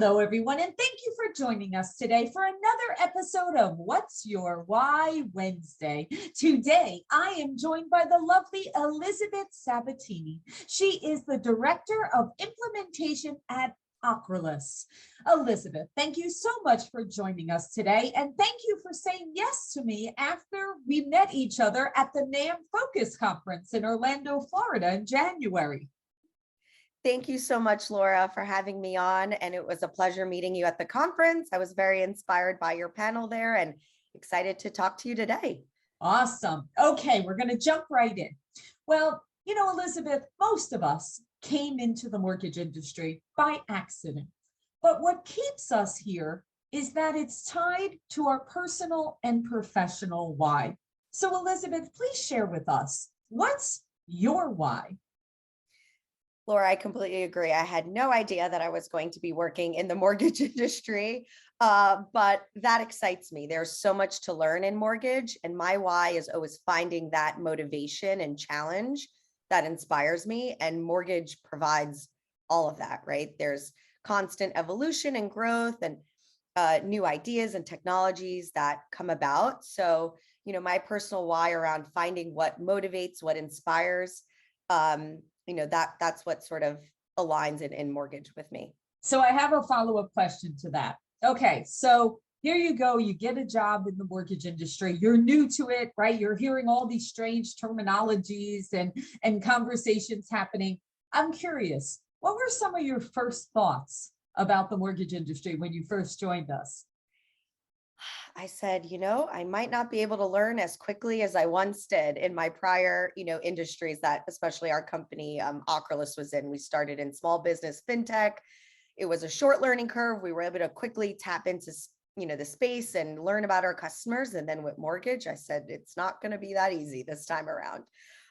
Hello, everyone, and thank you for joining us today for another episode of What's Your Why Wednesday. Today, I am joined by the lovely Elizabeth Sabbatini. She is the Director of Implementation at Acrolis. Elizabeth, thank you so much for joining us today, and thank you for saying yes to me after we met each other at the NAM Focus Conference in Orlando, Florida in January. Thank you so much, Laura, for having me on. And it was a pleasure meeting you at the conference. I was very inspired by your panel there and excited to talk to you today. Awesome. Okay, we're going to jump right in. Well, you know, Elizabeth, most of us came into the mortgage industry by accident. But what keeps us here is that it's tied to our personal and professional why. So, Elizabeth, please share with us, what's your why? Laura, I completely agree. I had no idea that I was going to be working in the mortgage industry, but that excites me. There's so much to learn in mortgage, and my why is always finding that motivation and challenge that inspires me, and mortgage provides all of that, right? There's constant evolution and growth and new ideas and technologies that come about. So, my personal why around finding what motivates, what inspires, that's what sort of aligns in mortgage with me. So I have a follow-up question to that. Okay, so here you go, you get a job in the mortgage industry, you're new to it, right? You're hearing all these strange terminologies and conversations happening. I'm curious, what were some of your first thoughts about the mortgage industry when you first joined us? I said, I might not be able to learn as quickly as I once did in my prior, industries that especially our company, Acrolis, was in. We started in small business fintech. It was a short learning curve. We were able to quickly tap into, the space and learn about our customers. And then with mortgage, I said, it's not going to be that easy this time around.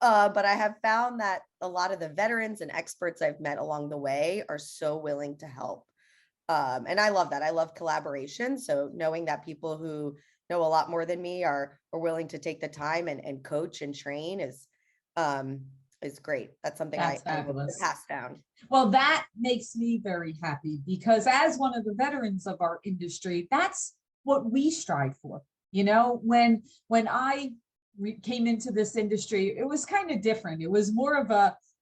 But I have found that a lot of the veterans and experts I've met along the way are so willing to help. And I love that. I love collaboration. So knowing that people who know a lot more than me are willing to take the time and coach and train is great. That's something I hope to pass down. Well, that makes me very happy because as one of the veterans of our industry, that's what we strive for. When I came into this industry, it was kind of different. It was more of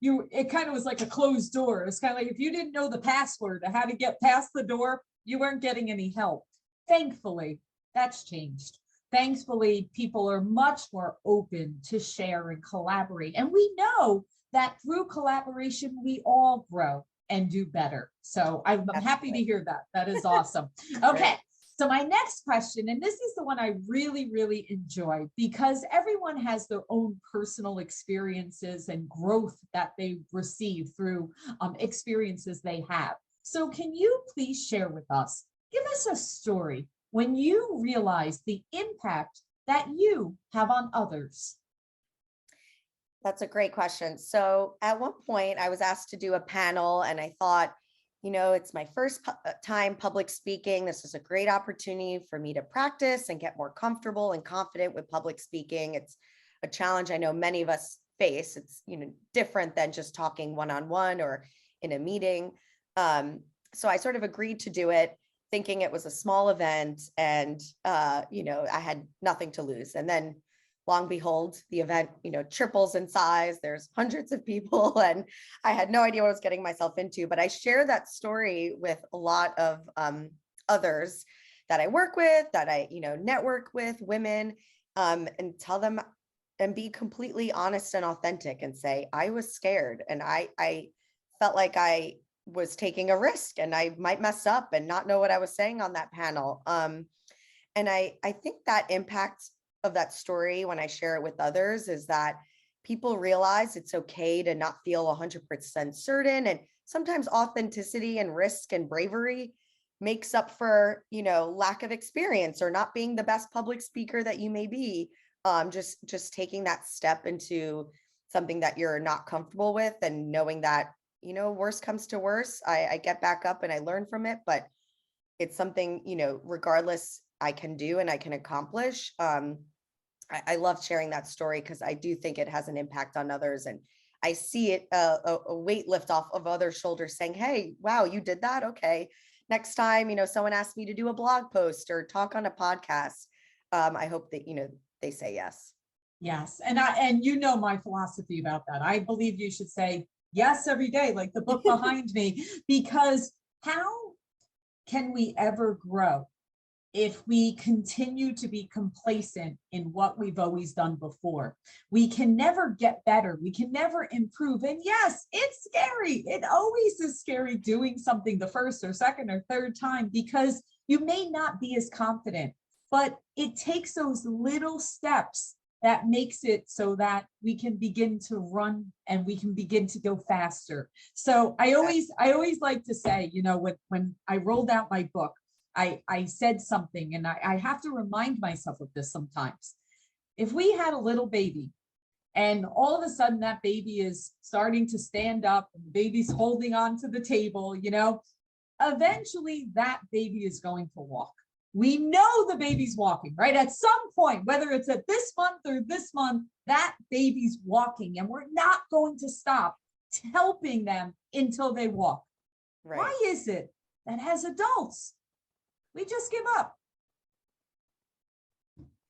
it kind of was like a closed door. It's kind of like if you didn't know the password to how to get past the door, you weren't getting any help. Thankfully, that's changed. Thankfully, people are much more open to share and collaborate. And we know that through collaboration, we all grow and do better. So I'm happy to hear that. That is awesome. Okay. So my next question, and this is the one I really, really enjoy because everyone has their own personal experiences and growth that they receive through experiences they have. So can you please share with us, give us a story when you realize the impact that you have on others? That's a great question. So at one point I was asked to do a panel and I thought, it's my first time public speaking. This is a great opportunity for me to practice and get more comfortable and confident with public speaking. It's a challenge I know many of us face. It's, different than just talking one-on-one or in a meeting. So I sort of agreed to do it, thinking it was a small event and, I had nothing to lose. And then long behold, the event, triples in size. There's hundreds of people and I had no idea what I was getting myself into, but I share that story with a lot of others that I work with, that I, network with, women, and tell them and be completely honest and authentic and say, I was scared and I felt like I was taking a risk and I might mess up and not know what I was saying on that panel. And I think that impacts of that story when I share it with others is that people realize it's okay to not feel 100% certain. And sometimes authenticity and risk and bravery makes up for, lack of experience or not being the best public speaker that you may be. Just taking that step into something that you're not comfortable with and knowing that, worst comes to worst, I get back up and I learn from it, but it's something, regardless I can do and I can accomplish. I love sharing that story because I do think it has an impact on others. And I see it, a weight lift off of other shoulders saying, hey, wow, you did that. Okay. next time, someone asks me to do a blog post or talk on a podcast, I hope that, they say yes. Yes. And you know my philosophy about that. I believe you should say yes every day, like the book behind me, because how can we ever grow if we continue to be complacent in what we've always done before? We can never get better. We can never improve. And yes, it's scary. It always is scary doing something the first or second or third time, because you may not be as confident, but it takes those little steps that makes it so that we can begin to run and we can begin to go faster. So I always like to say, when I rolled out my book, I said something, and I have to remind myself of this sometimes. If we had a little baby and all of a sudden that baby is starting to stand up and the baby's holding on to the table, eventually that baby is going to walk. We know the baby's walking, right? At some point, whether it's at this month or this month, that baby's walking, and we're not going to stop helping them until they walk. Right. Why is it that as adults, we just give up?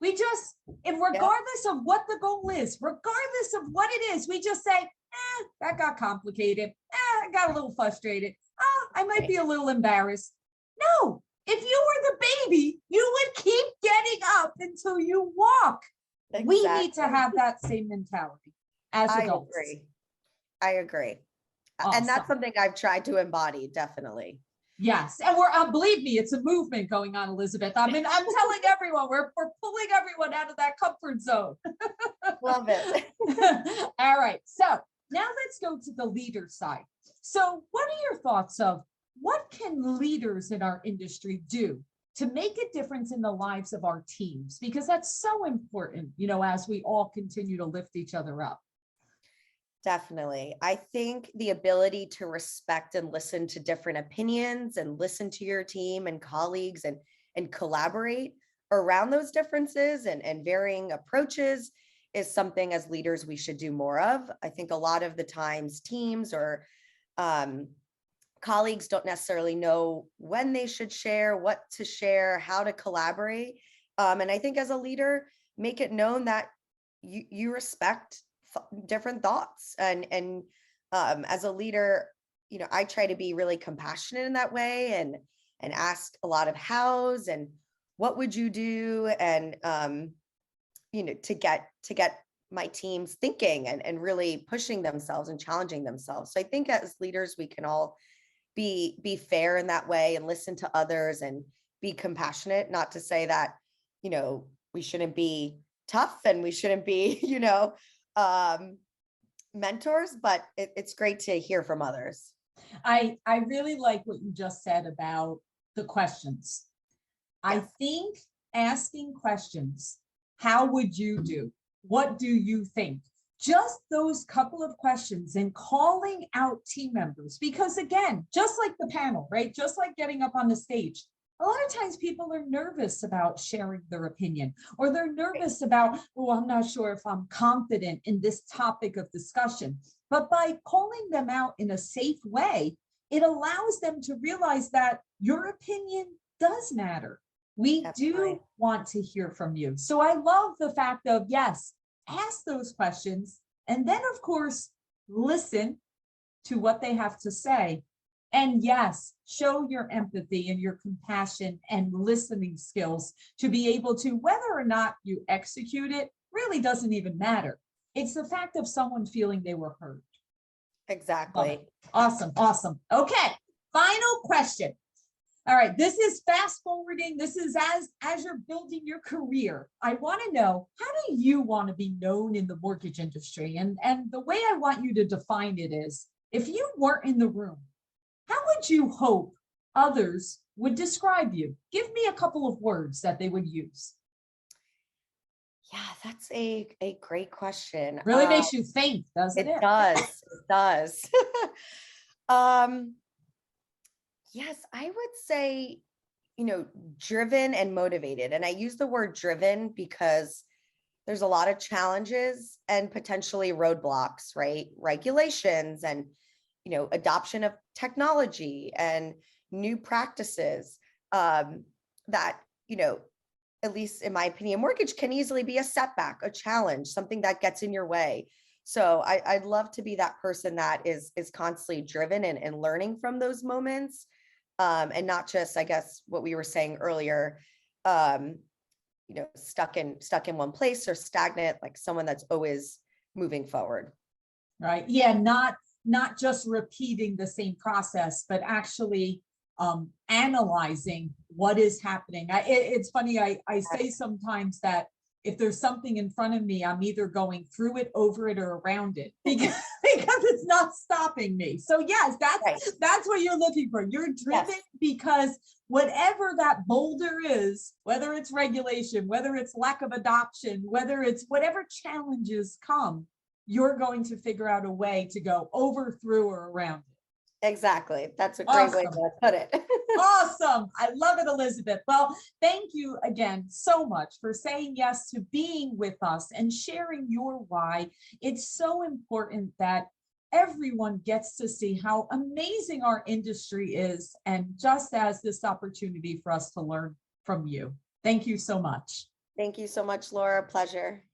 We just, and regardless of what the goal is, regardless of what it is, we just say, that got complicated. I got a little frustrated. I might be a little embarrassed. No, if you were the baby, you would keep getting up until you walk. Exactly. We need to have that same mentality as adults. I agree. Awesome. And that's something I've tried to embody, definitely. Yes. And we're, believe me, it's a movement going on, Elizabeth. I mean, I'm telling everyone, we're pulling everyone out of that comfort zone. Love it. All right. So now let's go to the leader side. So what are your thoughts of what can leaders in our industry do to make a difference in the lives of our teams? Because that's so important, as we all continue to lift each other up. Definitely. I think the ability to respect and listen to different opinions and listen to your team and colleagues and collaborate around those differences and varying approaches is something as leaders we should do more of. I think a lot of the times teams or colleagues don't necessarily know when they should share, what to share, how to collaborate. And I think as a leader, make it known that you respect different thoughts. And as a leader, I try to be really compassionate in that way and ask a lot of hows and what would you do? And, to get my teams thinking and really pushing themselves and challenging themselves. So I think as leaders, we can all be fair in that way and listen to others and be compassionate, not to say that, we shouldn't be tough and we shouldn't be, mentors, but it's great to hear from others. I really like what you just said about the questions. Yes. I think asking questions, how would you do? What do you think? Just those couple of questions and calling out team members, because again, just like the panel, right? Just like getting up on the stage, a lot of times people are nervous about sharing their opinion, or they're nervous about, I'm not sure if I'm confident in this topic of discussion. But by calling them out in a safe way, it allows them to realize that your opinion does matter. We do want to hear from you. So I love the fact of, yes, ask those questions, and then of course, listen to what they have to say. And yes, show your empathy and your compassion and listening skills to be able to, whether or not you execute it, really doesn't even matter. It's the fact of someone feeling they were heard. Exactly. Awesome. Awesome. Okay. Final question. All right. This is fast forwarding. This is as you're building your career. I want to know, how do you want to be known in the mortgage industry? And the way I want you to define it is, if you weren't in the room, how would you hope others would describe you? Give me a couple of words that they would use. Yeah, that's a great question. Really makes you think, doesn't it? It does. It does. Yes, I would say, driven and motivated. And I use the word driven because there's a lot of challenges and potentially roadblocks, right? Regulations and, adoption of technology and new practices that, you know, at least in my opinion, mortgage can easily be a setback, a challenge, something that gets in your way. So I'd love to be that person that is constantly driven and learning from those moments, and not just, I guess, what we were saying earlier, you know, stuck in one place or stagnant, like someone that's always moving forward. Right. Yeah. Not just repeating the same process, but actually analyzing what is happening. It's funny. I say sometimes that if there's something in front of me, I'm either going through it, over it, or around it because it's not stopping me. So yes, that's what you're looking for. You're driven because whatever that boulder is, whether it's regulation, whether it's lack of adoption, whether it's whatever challenges come, you're going to figure out a way to go over, through, or around it. Exactly. That's a great way to put it. Awesome. I love it, Elizabeth. Well, thank you again so much for saying yes to being with us and sharing your why. It's so important that everyone gets to see how amazing our industry is, and just as this opportunity for us to learn from you. Thank you so much. Thank you so much, Laura. Pleasure.